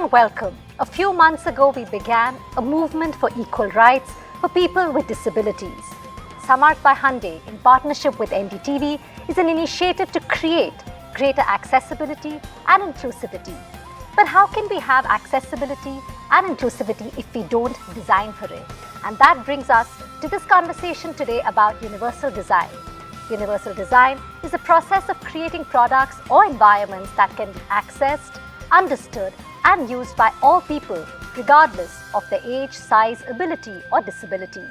and welcome. A few months ago, we began a movement for equal rights for people with disabilities. Samarth by Hyundai, in partnership with NDTV, is an initiative to create greater accessibility and inclusivity. But how can we have accessibility and inclusivity if we don't design for it? And that brings us to this conversation today about universal design. Universal design is the process of creating products or environments that can be accessed, understood, and used by all people, regardless of their age, size, ability, or disability.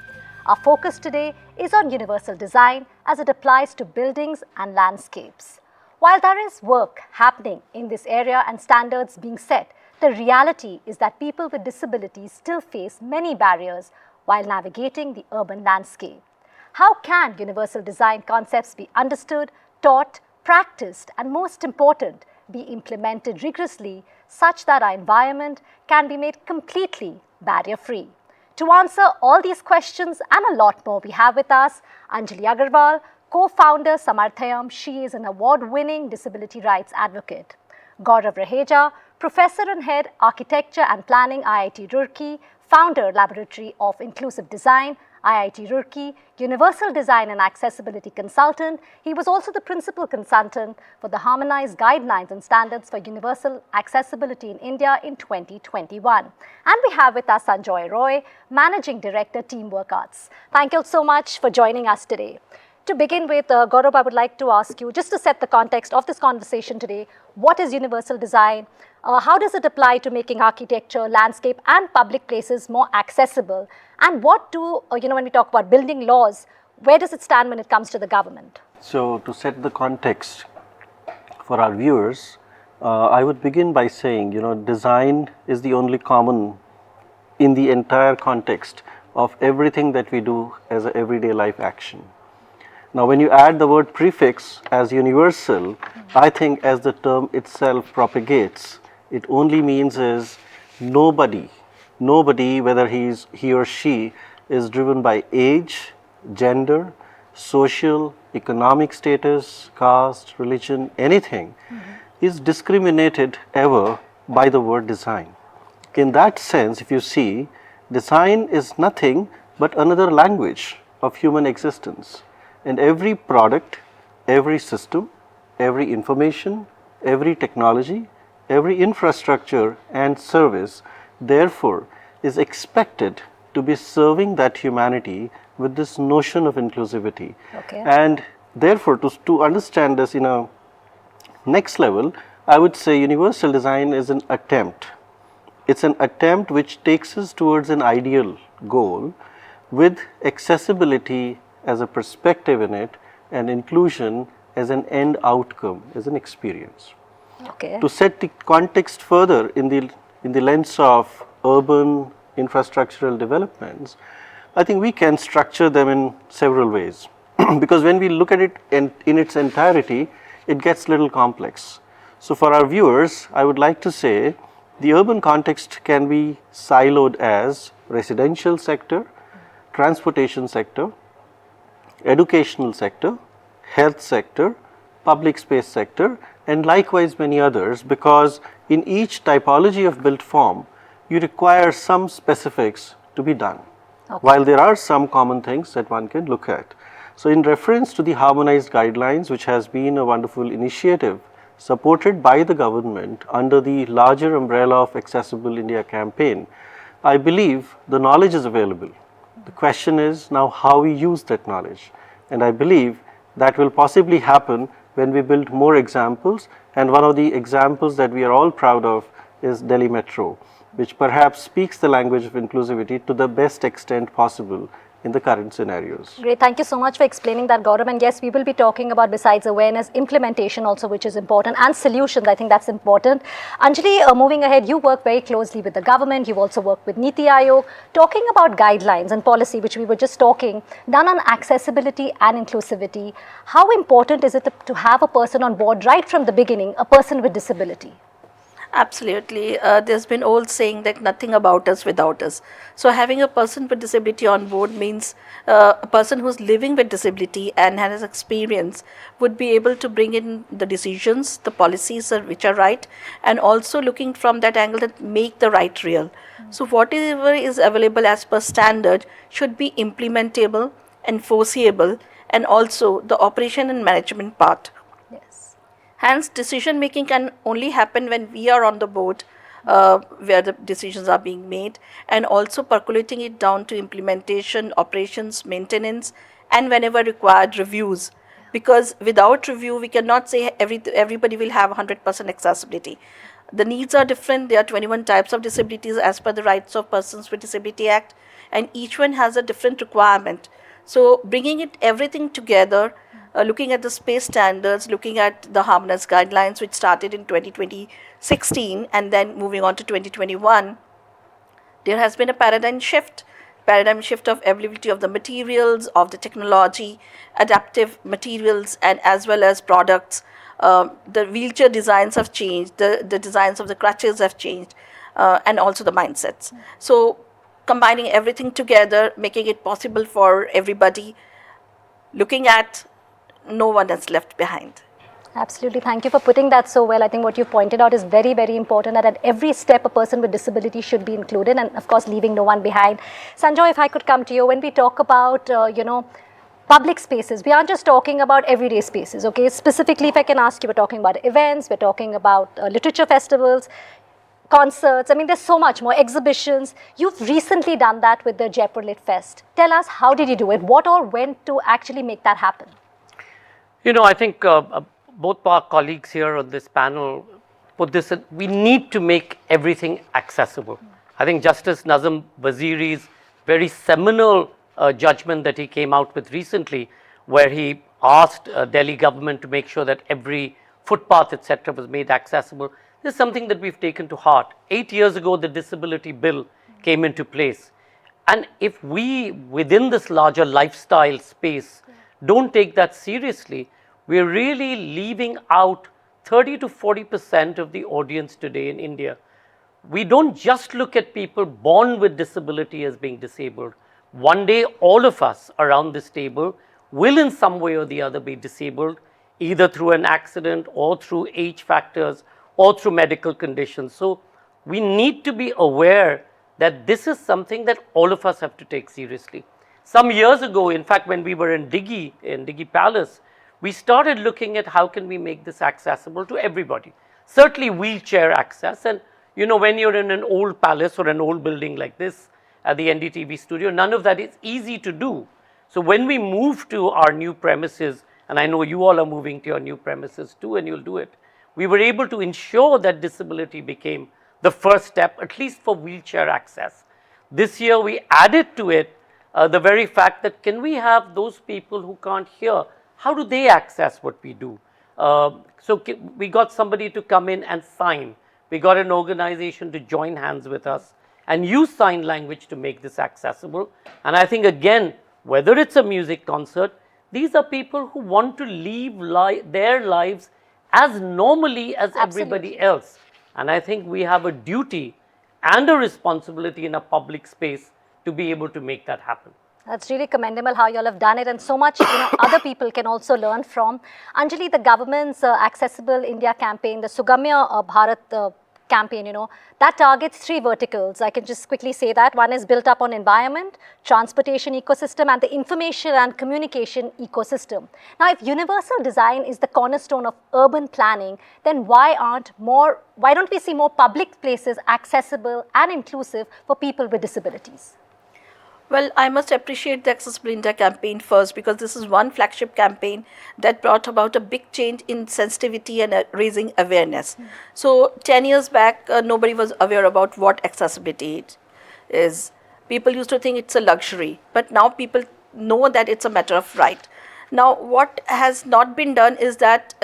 Our focus today is on universal design as it applies to buildings and landscapes. While there is work happening in this area and standards being set, the reality is that people with disabilities still face many barriers while navigating the urban landscape. How can universal design concepts be understood, taught, practiced, and most important, be implemented rigorously such that our environment can be made completely barrier-free? To answer all these questions and a lot more, we have with us Anjali Agarwal, co-founder Samarthayam. She is an award-winning disability rights advocate. Gaurav Raheja, professor and head, architecture and planning, IIT Roorkee, founder, Laboratory of Inclusive Design, IIT Roorkee, universal design and accessibility consultant. He was also the principal consultant for the harmonized guidelines and standards for universal accessibility in India in 2021. And we have with us Sanjoy Roy, managing director, Teamwork Arts. Thank you so much for joining us today. To begin with, Gaurav, I would like to ask you, just to set the context of this conversation today, what is universal design? How does it apply to making architecture, landscape, and public places more accessible? And what do, when we talk about building laws, where does it stand when it comes to the government? So, to set the context for our viewers, I would begin by saying, design is the only common in the entire context of everything that we do as an everyday life action. Now, when you add the word prefix as universal, I think as the term itself propagates, it only means is nobody, whether he or she is driven by age, gender, social, economic status, caste, religion, anything, is discriminated ever by the word design. In that sense, if you see, design is nothing but another language of human existence. And every product, every system, every information, every technology, every infrastructure and service, therefore, is expected to be serving that humanity with this notion of inclusivity. Okay. And therefore, to understand this in a next level, I would say universal design is an attempt. It's an attempt which takes us towards an ideal goal with accessibility as a perspective in it and inclusion as an end outcome, as an experience. Okay. To set the context further in the lens of urban infrastructural developments, I think we can structure them in several ways because when we look at it in its entirety, it gets a little complex. So for our viewers, I would like to say the urban context can be siloed as residential sector, transportation sector, educational sector, health sector, public space sector, and likewise many others, because in each typology of built form, you require some specifics to be done, while there are some common things that one can look at. So in reference to the harmonized guidelines, which has been a wonderful initiative supported by the government under the larger umbrella of Accessible India campaign, I believe the knowledge is available. The question is now how we use that knowledge, and I believe that will possibly happen when we build more examples, and one of the examples that we are all proud of is Delhi Metro, which perhaps speaks the language of inclusivity to the best extent possible in the current scenarios. Great. Thank you so much for explaining that, Gaurav. And yes, we will be talking about, besides awareness, implementation also, which is important, and solutions. I think that's important. Anjali, moving ahead, you work very closely with the government. You've also worked with Niti Aayog, talking about guidelines and policy, which we were just talking, done on accessibility and inclusivity. How important is it to have a person on board right from the beginning, a person with disability? Absolutely. There's been old saying that nothing about us without us. So having a person with disability on board means a person who's living with disability and has experience would be able to bring in the decisions, the policies which are right, and also looking from that angle that make the right real. So whatever is available as per standard should be implementable, enforceable, and also the operation and management part. Yes. Hence, decision making can only happen when we are on the board where the decisions are being made, and also percolating it down to implementation, operations, maintenance, and whenever required, reviews. Because without review, we cannot say everybody will have 100% accessibility. The needs are different. There are 21 types of disabilities as per the Rights of Persons with Disability Act, and each one has a different requirement. So bringing it everything together, looking at the space standards, looking at the harmonious guidelines which started in 2016 and then moving on to 2021, there has been a paradigm shift of availability of the materials, of the technology, adaptive materials, and as well as products. The wheelchair designs have changed, the designs of the crutches have changed, and also the mindsets. So combining everything together, making it possible for everybody, looking at no one is left behind. Absolutely. Thank you for putting that so well. I think what you pointed out is very, very important, that at every step a person with disability should be included, and of course leaving no one behind. Sanjoy, if I could come to you, when we talk about, public spaces, we aren't just talking about everyday spaces, okay? Specifically, if I can ask you, we're talking about events, we're talking about literature festivals, concerts. I mean, there's so much more, exhibitions. You've recently done that with the Jaipur Lit Fest. Tell us, how did you do it? What all went to actually make that happen? I think both our colleagues here on this panel put this in, we need to make everything accessible. I think Justice Nazim Waziri's very seminal judgment that he came out with recently, where he asked Delhi government to make sure that every footpath, etc., was made accessible. This is something that we've taken to heart. 8 years ago, the disability bill came into place. And if we, within this larger lifestyle space, don't take that seriously, we're really leaving out 30 to 40% of the audience today in India. We don't just look at people born with disability as being disabled. One day, all of us around this table will in some way or the other be disabled, either through an accident or through age factors or through medical conditions. So we need to be aware that this is something that all of us have to take seriously. Some years ago, in fact, when we were in Diggi Palace, we started looking at how can we make this accessible to everybody. Certainly wheelchair access, and when you're in an old palace or an old building like this at the NDTV studio, none of that is easy to do. So when we move to our new premises, and I know you all are moving to your new premises too, and you'll do it, we were able to ensure that disability became the first step, at least for wheelchair access. This year we added to it the very fact that can we have those people who can't hear, how do they access what we do? So we got somebody to come in and sign. We got an organization to join hands with us and use sign language to make this accessible. And I think, again, whether it's a music concert, these are people who want to live their lives as normally as everybody else. And I think we have a duty and a responsibility in a public space to be able to make that happen. That's really commendable how you all have done it, and so much other people can also learn from. Anjali, the government's Accessible India campaign, the Sugamya Bharat campaign, that targets 3 verticals. I can just quickly say that. One is built up on environment, transportation ecosystem, and the information and communication ecosystem. Now, if universal design is the cornerstone of urban planning, then why don't we see more public places accessible and inclusive for people with disabilities? Well, I must appreciate the Accessible India campaign first, because this is one flagship campaign that brought about a big change in sensitivity and raising awareness. So 10 years back, nobody was aware about what accessibility is. People used to think it's a luxury, but now people know that it's a matter of right. Now, what has not been done is that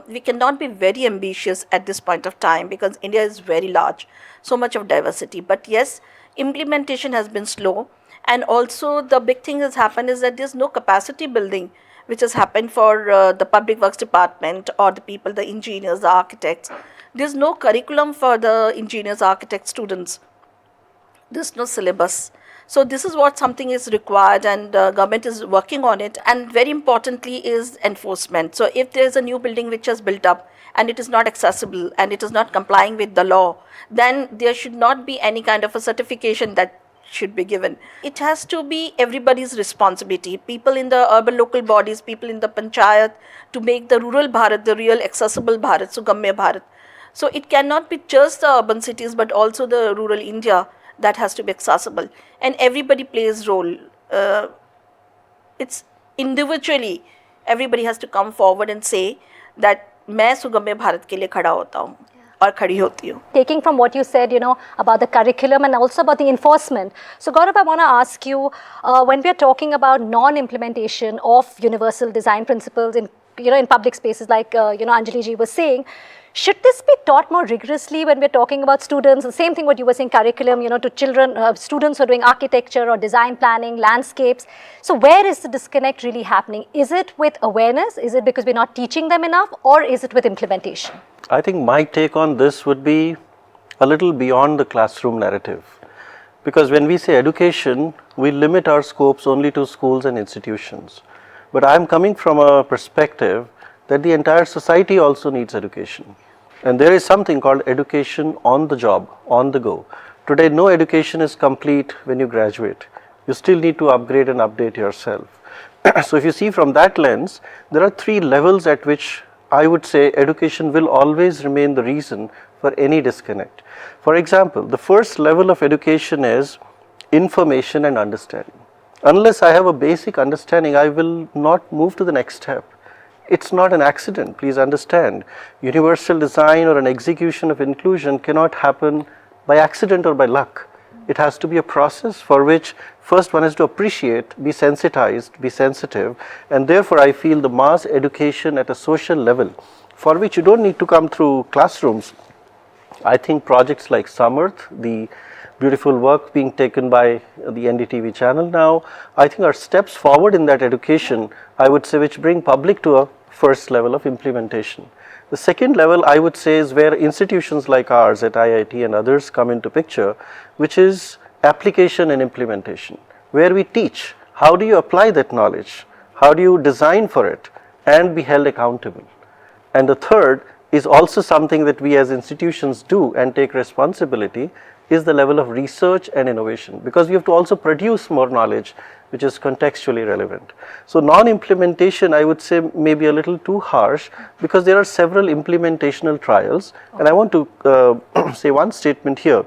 we cannot be very ambitious at this point of time, because India is very large, so much of diversity. But yes, implementation has been slow. And also the big thing has happened is that there's no capacity building which has happened for the public works department or the people, the engineers, the architects. There's no curriculum for the engineers, architects, students. There's no syllabus. So this is what something is required, and government is working on it. And very importantly is enforcement. So if there is a new building which has built up and it is not accessible and it is not complying with the law, then there should not be any kind of a certification that should be given. It has to be everybody's responsibility. People in the urban local bodies, people in the panchayat, to make the rural Bharat, the real accessible Bharat, Sugamya Bharat. So it cannot be just the urban cities, but also the rural India that has to be accessible, and everybody plays role. It's individually, everybody has to come forward and say that मैं सुगम्य भारत के लिए खड़ा होता हूँ और खड़ी होती हूँ. Taking from what you said, about the curriculum and also about the enforcement. So Gaurav, I want to ask you, when we are talking about non-implementation of universal design principles in public spaces, like Anjali ji was saying, should this be taught more rigorously when we're talking about students? The same thing what you were saying, curriculum, to children, students who are doing architecture or design planning, landscapes. So where is the disconnect really happening? Is it with awareness? Is it because we're not teaching them enough? Or is it with implementation? I think my take on this would be a little beyond the classroom narrative. Because when we say education, we limit our scopes only to schools and institutions. But I'm coming from a perspective that the entire society also needs education. And there is something called education on the job, on the go. Today, no education is complete when you graduate. You still need to upgrade and update yourself. So if you see from that lens, there are 3 levels at which I would say education will always remain the reason for any disconnect. For example, the first level of education is information and understanding. Unless I have a basic understanding, I will not move to the next step. It's not an accident, please understand. Universal design or an execution of inclusion cannot happen by accident or by luck. It has to be a process for which first one has to appreciate, be sensitized, be sensitive, and therefore I feel the mass education at a social level, for which you don't need to come through classrooms. I think projects like Samarth, the beautiful work being taken by the NDTV channel now, I think are steps forward in that education, I would say, which bring public to a first level of implementation. The second level, I would say, is where institutions like ours at IIT and others come into picture, which is application and implementation, where we teach how do you apply that knowledge, how do you design for it and be held accountable. And the third is also something that we as institutions do and take responsibility, is the level of research and innovation, because we have to also produce more knowledge which is contextually relevant. So non-implementation, I would say, may be a little too harsh, because there are several implementational trials, and I want to say one statement here,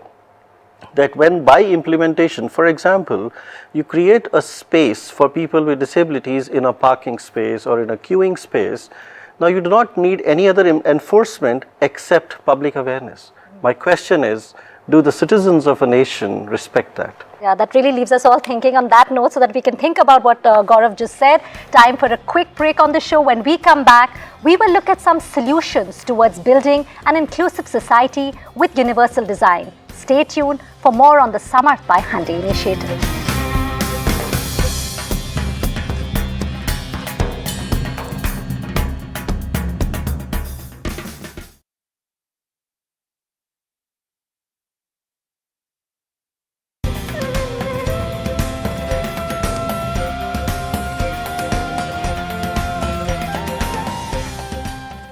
that when by implementation, for example, you create a space for people with disabilities in a parking space or in a queuing space, now you do not need any other enforcement except public awareness. My question is, do the citizens of a nation respect that? Yeah, that really leaves us all thinking on that note, so that we can think about what Gaurav just said. Time for a quick break on the show. When we come back, we will look at some solutions towards building an inclusive society with universal design. Stay tuned for more on the Samarth by Hyundai initiative.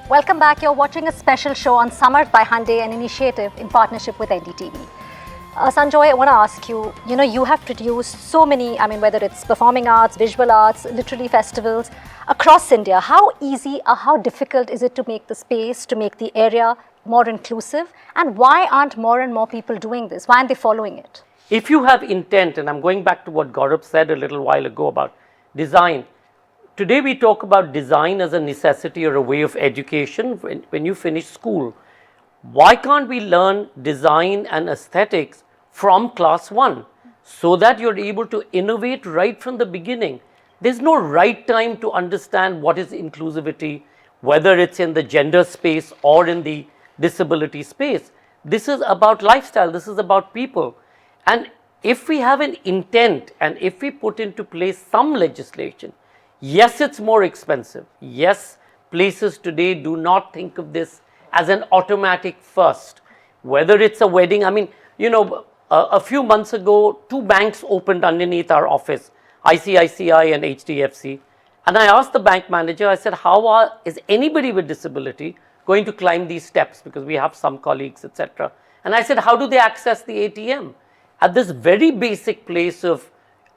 Welcome back. You're watching a special show on Samarth by Hyundai, an initiative in partnership with NDTV. Sanjoy, I want to ask you, you have produced so many, whether it's performing arts, visual arts, literary festivals across India. How easy or how difficult is it to make the space, to make the area more inclusive? And why aren't more and more people doing this? Why aren't they following it? If you have intent, and I'm going back to what Gaurav said a little while ago about design, today we talk about design as a necessity or a way of education when you finish school. Why can't we learn design and aesthetics from class 1 so that you're able to innovate right from the beginning? There's no right time to understand what is inclusivity, whether it's in the gender space or in the disability space. This is about lifestyle, this is about people. And if we have an intent and if we put into place some legislation, Yes, it's more expensive. Yes, places today do not think of this as an automatic first. Whether it's a wedding, I mean, a few months ago, 2 banks opened underneath our office, ICICI and HDFC. And I asked the bank manager, I said, is anybody with disability going to climb these steps? Because we have some colleagues, etc. And I said, how do they access the ATM? At this very basic place of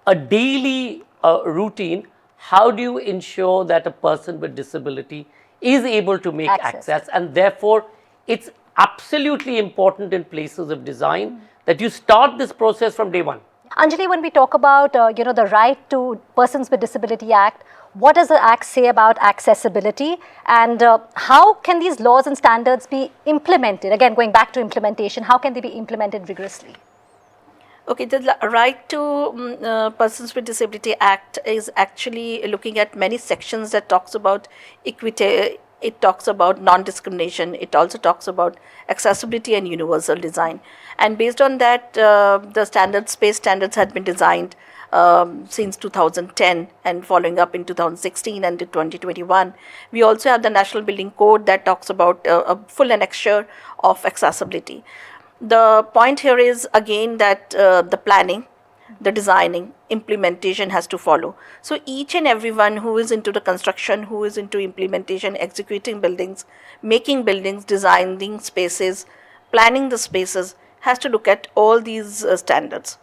a daily routine, how do you ensure that a person with disability is able to make access? And therefore, it's absolutely important in places of design that you start this process from day one. Anjali, when we talk about the Right to Persons with Disability Act, what does the Act say about accessibility, and how can these laws and standards be implemented? Again, going back to implementation, how can they be implemented rigorously? Okay, the Right to Persons with Disability Act is actually looking at many sections that talks about equity. It talks about non-discrimination. It also talks about accessibility and universal design. And based on that, the space standards had been designed since 2010 and following up in 2016 and 2021. We also have the National Building Code that talks about a full annexure of accessibility. The point here is again that the planning, the designing, implementation has to follow. So each and everyone who is into the construction, who is into implementation, executing buildings, making buildings, designing spaces, planning the spaces, has to look at all these standards.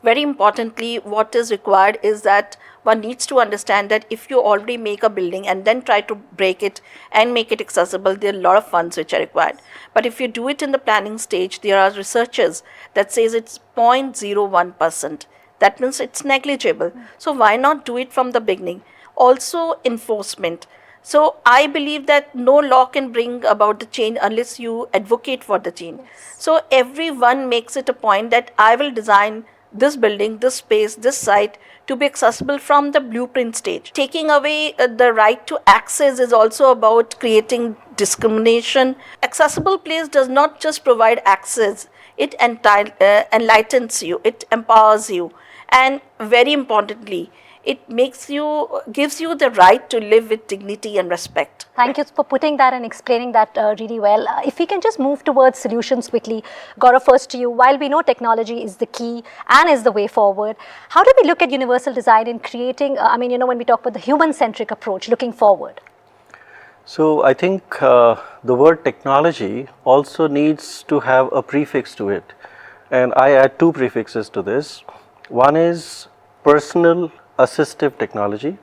Very importantly, what is required is that one needs to understand that if you already make a building and then try to break it and make it accessible, there are a lot of funds which are required. But if you do it in the planning stage, there are researchers that says it's 0.01%. That means it's negligible. So why not do it from the beginning? Also, enforcement. So I believe that no law can bring about the change unless you advocate for the change. So everyone makes it a point that I will design this building, this space, this site to be accessible from the blueprint stage. Taking away the right to access is also about creating discrimination. Accessible place does not just provide access, it enlightens you, it empowers you, and very importantly, it gives you the right to live with dignity and respect. Thank you for putting that and explaining that really well. If we can just move towards solutions quickly. Gaurav, first to you. While we know technology is the key and is the way forward, how do we look at universal design in creating, when we talk about the human-centric approach, looking forward? So I think the word technology also needs to have a prefix to it. And I add 2 prefixes to this. One is personal assistive technology,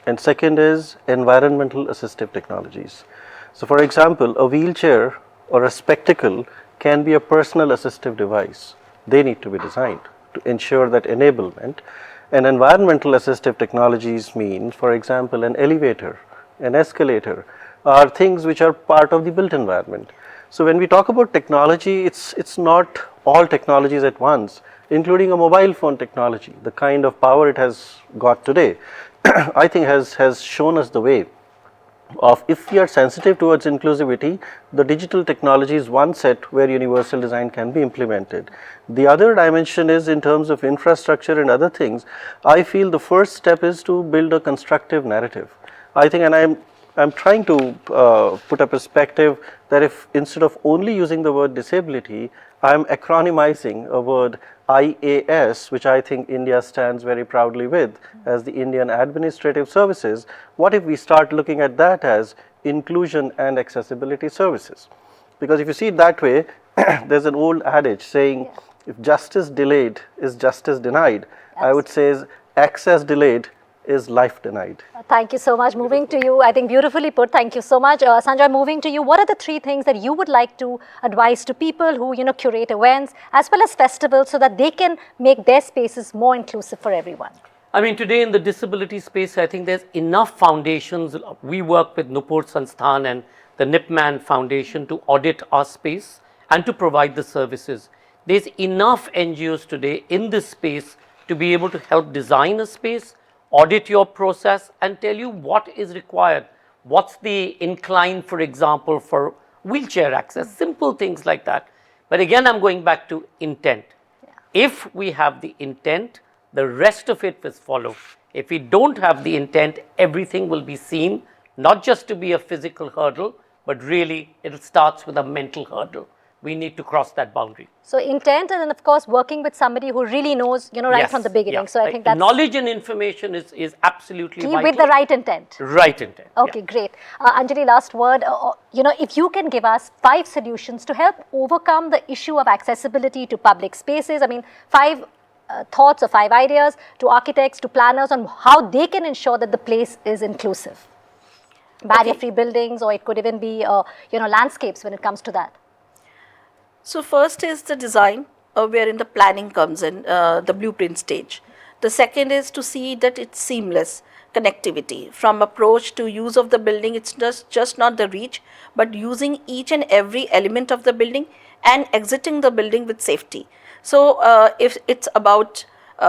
and second is environmental assistive technologies. So for example, a wheelchair or a spectacle can be a personal assistive device. They need to be designed to ensure that enablement. And environmental assistive technologies mean, for example, an elevator, an escalator, are things which are part of the built environment. So when we talk about technology, it's not all technologies at once, including a mobile phone technology. The kind of power it has got today, I think has shown us the way of, if we are sensitive towards inclusivity, the digital technology is one set where universal design can be implemented. The other dimension is in terms of infrastructure and other things. I feel the first step is to build a constructive narrative. I think, and I'm trying to put a perspective that if instead of only using the word disability, I'm acronymizing a word IAS, which I think India stands very proudly with as the Indian Administrative Services. What if we start looking at that as inclusion and accessibility services? Because if you see it that way, there's an old adage saying, if justice delayed is justice denied. I would say access delayed is life denied. Thank you so much. Moving to you, I think beautifully put. Thank you so much. Sanjay, moving to you, what are the 3 things that you would like to advise to people who, curate events as well as festivals so that they can make their spaces more inclusive for everyone? I mean, today in the disability space, I think there's enough foundations. We work with Nupur Sansthan and the Nipman Foundation to audit our space and to provide the services. There's enough NGOs today in this space to be able to help design a space, audit your process and tell you what is required. What's the incline, for example, for wheelchair access, simple things like that. But again, I'm going back to intent. If we have the intent, the rest of it will follow. If we don't have the intent, everything will be seen not just to be a physical hurdle, but really it starts with a mental hurdle. We need to cross that boundary. So intent, and then of course working with somebody who really knows, right Yes, from the beginning. yeah. So I think that's knowledge and information is absolutely key vital. with the right intent. Right intent. Okay, yeah. great. Anjali, last word. If you can give us 5 solutions to help overcome the issue of accessibility to public spaces. I mean, 5 thoughts or 5 ideas to architects, to planners on how they can ensure that the place is inclusive. Barrier-free buildings, or it could even be, landscapes when it comes to that. So first is the design, wherein the planning comes in, the blueprint stage. The second is to see that it's seamless connectivity. From approach to use of the building, it's just not the reach, but using each and every element of the building and exiting the building with safety. So if it's about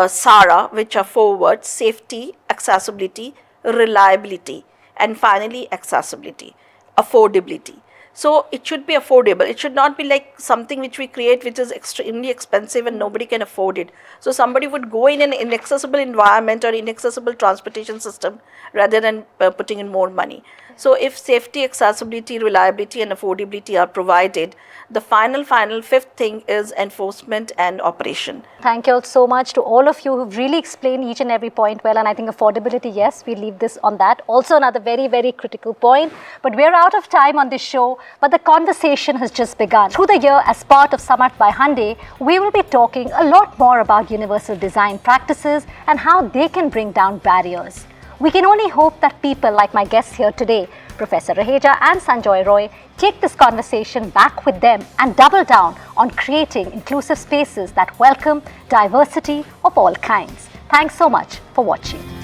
SARA, which are 4 words: safety, accessibility, reliability, and finally accessibility, affordability. So it should be affordable. It should not be like something which we create which is extremely expensive and nobody can afford it. So somebody would go in an inaccessible environment or inaccessible transportation system rather than putting in more money. So if safety, accessibility, reliability and affordability are provided, the final 5th thing is enforcement and operation. Thank you all so much to all of you who've really explained each and every point well, and I think affordability, yes, we leave this on that. Also another very, very critical point, but we're out of time on this show, but the conversation has just begun. Through the year, as part of Samarth by Hyundai, we will be talking a lot more about universal design practices and how they can bring down barriers. We can only hope that people like my guests here today, Professor Raheja and Sanjoy Roy, take this conversation back with them and double down on creating inclusive spaces that welcome diversity of all kinds. Thanks so much for watching.